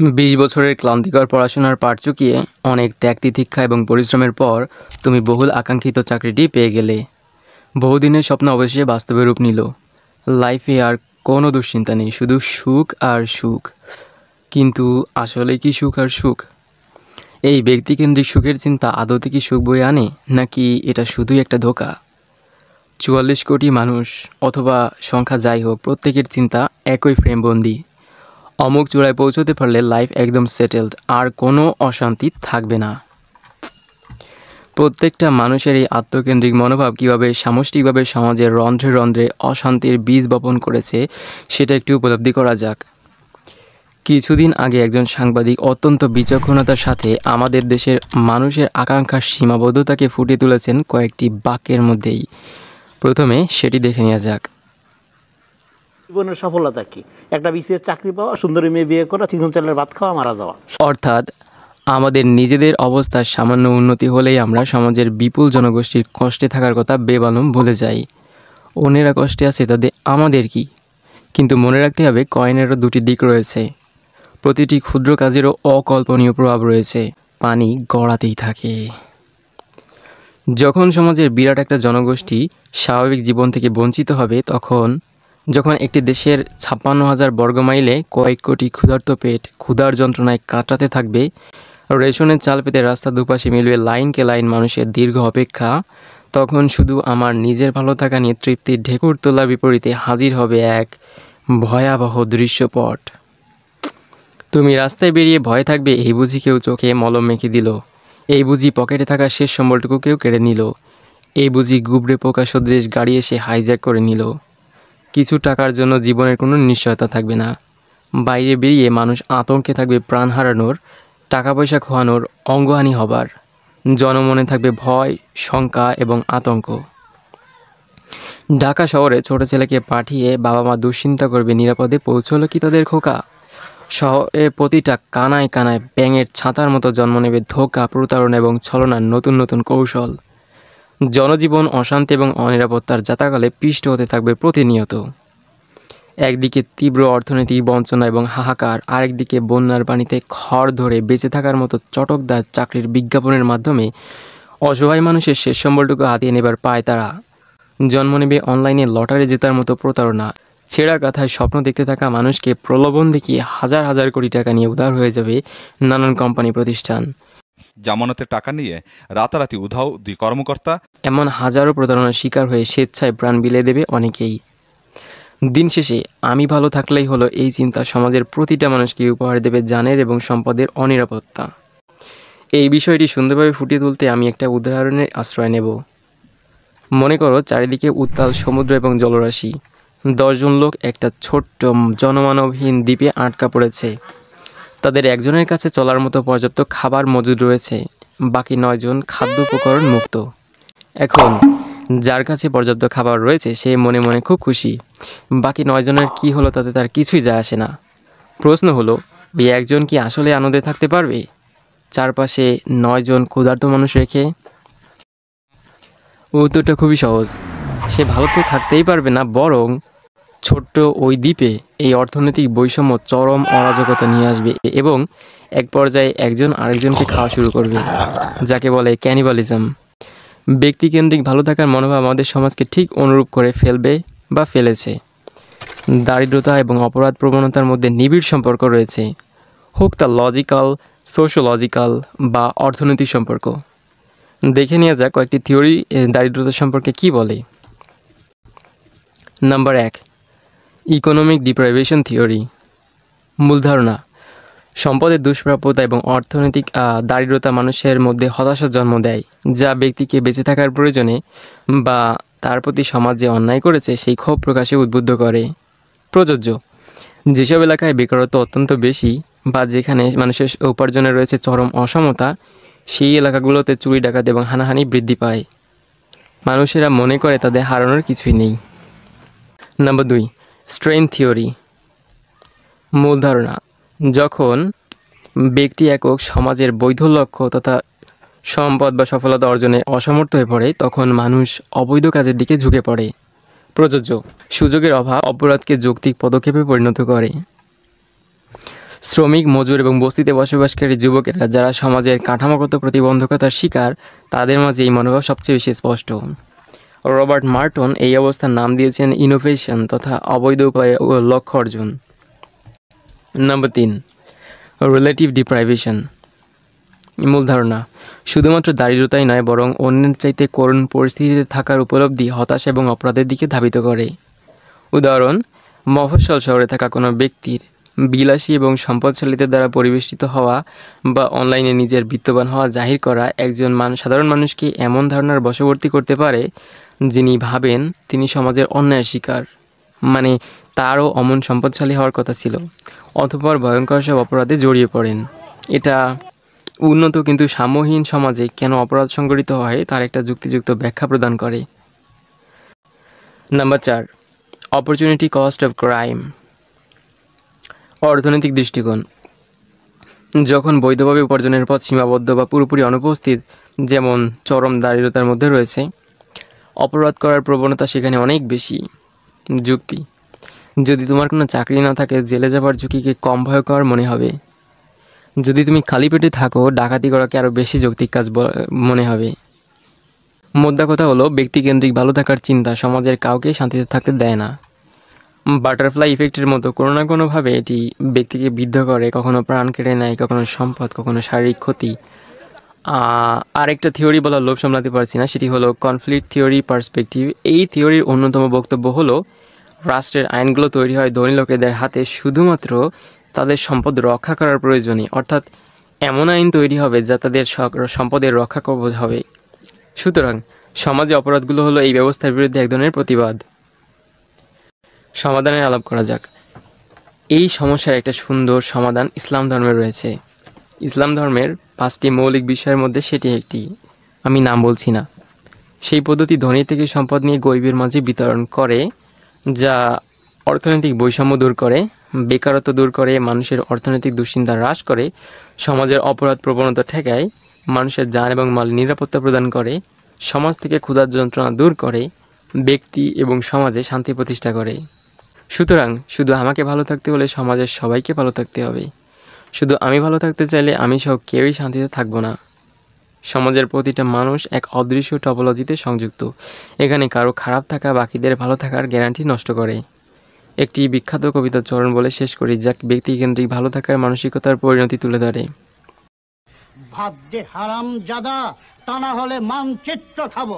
২০ বছরের ক্লান্তিকর পড়াশোনার পাট চুকিয়ে অনেক ত্যাগ তিতিক্ষা এবং পরিশ্রমের পর তুমি বহুল আকাঙ্ক্ষিত চাকরিটি পেয়ে গেলে। বহুদিনের স্বপ্ন অবশেষে বাস্তবে রূপ নিল। লাইফে আর কোনো দুশ্চিন্তা নেই, শুধু সুখ আর সুখ। কিন্তু আসলে কি সুখ আর সুখ? এই ব্যক্তিকেন্দ্রিক সুখের চিন্তা আদতে কি সুখ বয়ে আনে, নাকি এটা শুধুই একটা ধোঁকা? ৪৪ কোটি মানুষ অথবা সংখ্যা যাই হোক, প্রত্যেকের চিন্তা একই ফ্রেমবন্দি। অমুক চূড়ায় পৌঁছতে পারলে লাইফ একদম সেটেলড, আর কোনো অশান্তি থাকবে না। প্রত্যেকটা মানুষের এই আত্মকেন্দ্রিক মনোভাব কীভাবে সামষ্টিকভাবে সমাজের রন্ধ্রে রন্ধ্রে অশান্তির বীজ বপন করেছে সেটা একটু উপলব্ধি করা যাক। কিছুদিন আগে একজন সাংবাদিক অত্যন্ত বিচক্ষণতার সাথে আমাদের দেশের মানুষের আকাঙ্ক্ষার সীমাবদ্ধতাকে ফুটিয়ে তুলেছেন কয়েকটি বাক্যের মধ্যেই। প্রথমে সেটি দেখে নেওয়া যাক। জীবনের সফলতা কি? একটা বিসিএস চাকরি পাওয়া, সুন্দরী মেয়ে বিয়ে করা, চিকন চালের ভাত খাওয়া, মারা যাওয়া। অর্থাৎ আমাদের নিজেদের অবস্থার সামান্য উন্নতি হলেই আমরা সমাজের বিপুল জনগোষ্ঠীর কষ্টে থাকার কথা বেমালুম ভুলে যাই। অন্যেরা কষ্টে আছে, তাদের আমাদের কি? কিন্তু মনে রাখতে হবে, কয়েনেরও দুটি দিক রয়েছে। প্রতিটি ক্ষুদ্র কাজেরও অকল্পনীয় প্রভাব রয়েছে। পানি গড়াতেই থাকে। যখন সমাজের বিরাট একটা জনগোষ্ঠী স্বাভাবিক জীবন থেকে বঞ্চিত হবে, যখন একটি দেশের ৫৬,০০০ বর্গমাইলে কয়েক কোটি ক্ষুধার্ত পেট ক্ষুধার যন্ত্রণায় কাটাতে থাকবে, রেশনের চাল পেতে রাস্তা দুপাশে মিলবে লাইনকে লাইন মানুষের দীর্ঘ অপেক্ষা, তখন শুধু আমার নিজের ভালো থাকা নিয়ে তৃপ্তির ঢেকুর তোলার বিপরীতে হাজির হবে এক ভয়াবহ দৃশ্যপট। তুমি রাস্তায় বেরিয়ে ভয় থাকবে, এই বুঝি কেউ চোখে মলম মেখে দিল, এই বুঝি পকেটে থাকা শেষ সম্বলটুকু কেউ কেড়ে নিল, এই বুঝি গুবড়ে পোকা সদৃশ গাড়ি এসে হাইজ্যাক করে নিল। কিছু টাকার জন্য জীবনের কোনো নিশ্চয়তা থাকবে না। বাইরে বেরিয়ে মানুষ আতঙ্কে থাকবে প্রাণ হারানোর, টাকা পয়সা খোয়ানোর, অঙ্গহানি হবার। জনমনে থাকবে ভয়, শঙ্কা এবং আতঙ্ক। ঢাকা শহরে ছোট ছেলেকে পাঠিয়ে বাবা মা দুশ্চিন্তা করবে, নিরাপদে পৌঁছলো কি তাদের খোকা। শহরে প্রতিটা কানায় কানায় ব্যাঙের ছাতার মতো জন্ম নেবে ধোঁকা, প্রতারণা এবং ছলনার নতুন নতুন কৌশল। জনজীবন অশান্তি এবং অনিরাপত্তার জাতাকলে পিষ্ট হতে থাকবে প্রতিনিয়ত। একদিকে তীব্র অর্থনৈতিক বঞ্চনা এবং হাহাকার, আরেকদিকে বন্যার পানিতে খড় ধরে বেঁচে থাকার মতো চটকদার চাকরির বিজ্ঞাপনের মাধ্যমে অসহায় মানুষের শেষ সম্বলটুকু হাতিয়ে নেবার পায় তারা। জন্ম নেবে অনলাইনে লটারি জেতার মতো প্রতারণা। ছেঁড়া কাঁথায় স্বপ্ন দেখতে থাকা মানুষকে প্রলোভন দেখিয়ে হাজার হাজার কোটি টাকা নিয়ে উধার হয়ে যাবে নানান কোম্পানি প্রতিষ্ঠান। জামানতের টাকা নিয়ে রাতারাতি উধাও ২ কর্মকর্তা। এমন হাজারো প্রতারণার শিকার হয়ে স্বেচ্ছায় প্রাণ বিলিয়ে দেবে অনেকেই। দিন শেষে আমি ভালো থাকলেই হলো, এই চিন্তা সমাজের প্রতিটা মানুষকে উপহার দেবে জানের এবং সম্পদের অনিরাপত্তা। এই বিষয়টি সুন্দরভাবে ফুটিয়ে তুলতে আমি একটা উদাহরণের আশ্রয় নেব। মনে করো, চারিদিকে উত্তাল সমুদ্র এবং জলরাশি। ১০ জন লোক একটা ছোট্ট জনমানবহীন দ্বীপে আটকা পড়েছে। তাদের একজনের কাছে চলার মতো পর্যাপ্ত খাবার মজুদ রয়েছে, বাকি ৯ জন খাদ্য উপকরণ মুক্ত। এখন যার কাছে পর্যাপ্ত খাবার রয়েছে সে মনে মনে খুব খুশি, বাকি ৯ জনের কী হলো তাতে তার কিছুই যায় আসে না। প্রশ্ন হলো, ওই একজন কি আসলে আনন্দে থাকতে পারবে চারপাশে ৯ জন ক্ষুধার্ত মানুষ রেখে? উত্তরটা খুবই সহজ, সে ভালো তো থাকতেই পারবে না, বরং ছোট্ট ওই দ্বীপে এই অর্থনৈতিক বৈষম্য চরম অরাজকতা নিয়ে আসবে এবং এক পর্যায়ে একজন আরেকজনকে খাওয়া শুরু করবে, যাকে বলে ক্যানিবালিজম। ব্যক্তিকেন্দ্রিক ভালো থাকার মনোভাব আমাদের সমাজকে ঠিক অনুরূপ করে ফেলবে বা ফেলেছে। দারিদ্রতা এবং অপরাধ প্রবণতার মধ্যে নিবিড় সম্পর্ক রয়েছে, হোক তা লজিক্যাল, সোশ্যোলজিক্যাল বা অর্থনৈতিক সম্পর্ক। দেখে নেওয়া যাক কয়েকটি থিওরি দারিদ্রতা সম্পর্কে কি বলে। Number ১, economic deprivation theory. মূল ধারণা, সম্পদের দুষ্প্রাপ্যতা এবং অর্থনৈতিক দারিদ্রতা মানুষের মধ্যে হতাশার জন্ম দেয়, যা ব্যক্তিকে বেঁচে থাকার প্রয়োজনে বা তার প্রতি সমাজ যে অন্যায় করেছে সেই ক্ষোভ প্রকাশে উদ্বুদ্ধ করে। প্রযোজ্য যেসব এলাকায় বেকারত্ব অত্যন্ত বেশি বা যেখানে মানুষের উপার্জনে রয়েছে চরম অসমতা, সেই এলাকাগুলোতে চুরি ডাকাত এবং হানাহানি বৃদ্ধি পায়। মানুষেরা মনে করে তাদের হারানোর কিছুই নেই। Number ২, strain theory. মূল ধারণা, যখন ব্যক্তি একক সমাজের বৈধ লক্ষ্য তথা সম্পদ বা সফলতা অর্জনে অসমর্থ হয়ে পড়ে, তখন মানুষ অবৈধ কাজের দিকে ঝুঁকে পড়ে। প্রযোজ্য সুযোগের অভাব অপরাধকে যৌক্তিক পদক্ষেপে পরিণত করে। শ্রমিক, মজুর এবং বস্তিতে বসবাসকারী যুবকেরা যারা সমাজের কাঠামোগত প্রতিবন্ধকতার শিকার, তাদের মাঝে এই মনোভাব সবচেয়ে বেশি স্পষ্ট। রবার্ট মার্টন এই অবস্থার নাম দিয়েছেন ইনোভেশন তথা অবৈধ উপায়ে লক্ষ্য অর্জন। Number 3, relative deprivation. মূল ধারণা, শুধুমাত্র দারিদ্রতাই নয় বরং অন্যের চাইতে করুণ পরিস্থিতিতে থাকার উপলব্ধি হতাশা এবং অপরাধের দিকে ধাবিত করে। উদাহরণ, মফস্বল শহরে থাকা কোনো ব্যক্তির বিলাসী এবং সম্পদশালীদের দ্বারা পরিবেষ্টিত হওয়া বা অনলাইনে নিজের বিত্তবান হওয়া জাহির করা একজন সাধারণ মানুষকে এমন ধারণার বশবর্তী করতে পারে যিনি ভাবেন তিনি সমাজের অন্যায়ের শিকার, মানে তারও অমন সম্পদশালী হওয়ার কথা ছিল, অতঃপর ভয়ঙ্কর সব অপরাধে জড়িয়ে পড়েন। এটা উন্নত কিন্তু সাম্যহীন সমাজে কেন অপরাধ সংঘটিত হয় তার একটা যুক্তিযুক্ত ব্যাখ্যা প্রদান করে। Number 4, opportunity cost of crime. অর্থনৈতিক দৃষ্টিকোণ। যখন বৈধভাবে উপার্জনের পথ সীমাবদ্ধ বা পুরোপুরি অনুপস্থিত, যেমন চরম দারিদ্রতার মধ্যে রয়েছে, অপরাধ করার প্রবণতা সেখানে অনেক বেশি। যুক্তি, যদি তোমার কোনো চাকরি না থাকে জেলে যাবার ঝুঁকিকে কম ভয়ঙ্কর মনে হবে। যদি তুমি খালি পেটে থাকো ডাকাতি করাকে আরও বেশি যৌক্তিক কাজ মনে হবে। মোদ্দা কথা হলো, ব্যক্তিকেন্দ্রিক ভালো থাকার চিন্তা সমাজের কাউকে শান্তিতে থাকতে দেয় না। বাটারফ্লাই ইফেক্টের মতো কোনো না কোনোভাবে এটি ব্যক্তিকে বিদ্ধ করে, কখনো প্রাণ কেড়ে নেয়, কখনো সম্পদ, কখনো শারীরিক ক্ষতি। আরেকটা থিওরি বলার লোভ সামলাতে পারছি না, সেটি হলো কনফ্লিক্ট থিওরি পার্সপেক্টিভ। এই থিওরির অন্যতম বক্তব্য হলো, রাষ্ট্রের আইনগুলো তৈরি হয় ধনী লোকেদের হাতে শুধুমাত্র তাদের সম্পদ রক্ষা করার প্রয়োজনে, অর্থাৎ এমন আইন তৈরি হবে যা তাদের সম্পদের রক্ষা কবচ হবে। সুতরাং সমাজে অপরাধগুলো হলো এই ব্যবস্থার বিরুদ্ধে এক ধরনের প্রতিবাদ। সমাধানের আলাপ করা যাক। এই সমস্যার একটা সুন্দর সমাধান ইসলাম ধর্মে রয়েছে। ইসলাম ধর্মের 5টি মৌলিক বিষয়ের মধ্যে সেটি একটি, আমি নাম বলছি না। সেই পদ্ধতি ধনী থেকে সম্পদ নিয়ে গরিবের মাঝে বিতরণ করে, যা অর্থনৈতিক বৈষম্য দূর করে, বেকারত্ব দূর করে, মানুষের অর্থনৈতিক দুশ্চিন্তা হ্রাস করে, সমাজের অপরাধ প্রবণতা ঠেকায়, মানুষের জান এবং মাল নিরাপত্তা প্রদান করে, সমাজ থেকে ক্ষুধার যন্ত্রণা দূর করে, ব্যক্তি এবং সমাজে শান্তি প্রতিষ্ঠা করে। সুতরাং শুধু আমাকে ভালো থাকতে হলে সমাজের সবাইকে ভালো থাকতে হবে। শুধু আমি ভালো থাকতে চাইলে আমি সব কেউই শান্তিতে থাকবো না। সমাজের প্রতিটা মানুষ এক অদৃশ্য টপোলজিতে সংযুক্ত। এখানে কারো খারাপ থাকা বাকিদের ভালো থাকার গ্যারান্টি নষ্ট করে। একটি বিখ্যাত কবিতা চরণ বলে শেষ করি, যা ব্যক্তিকেন্দ্রিক ভালো থাকার মানসিকতার পরিণতি তুলে ধরে। ভাত দে হারাম জাদা, তা না হলে মানচিত্র খাবো।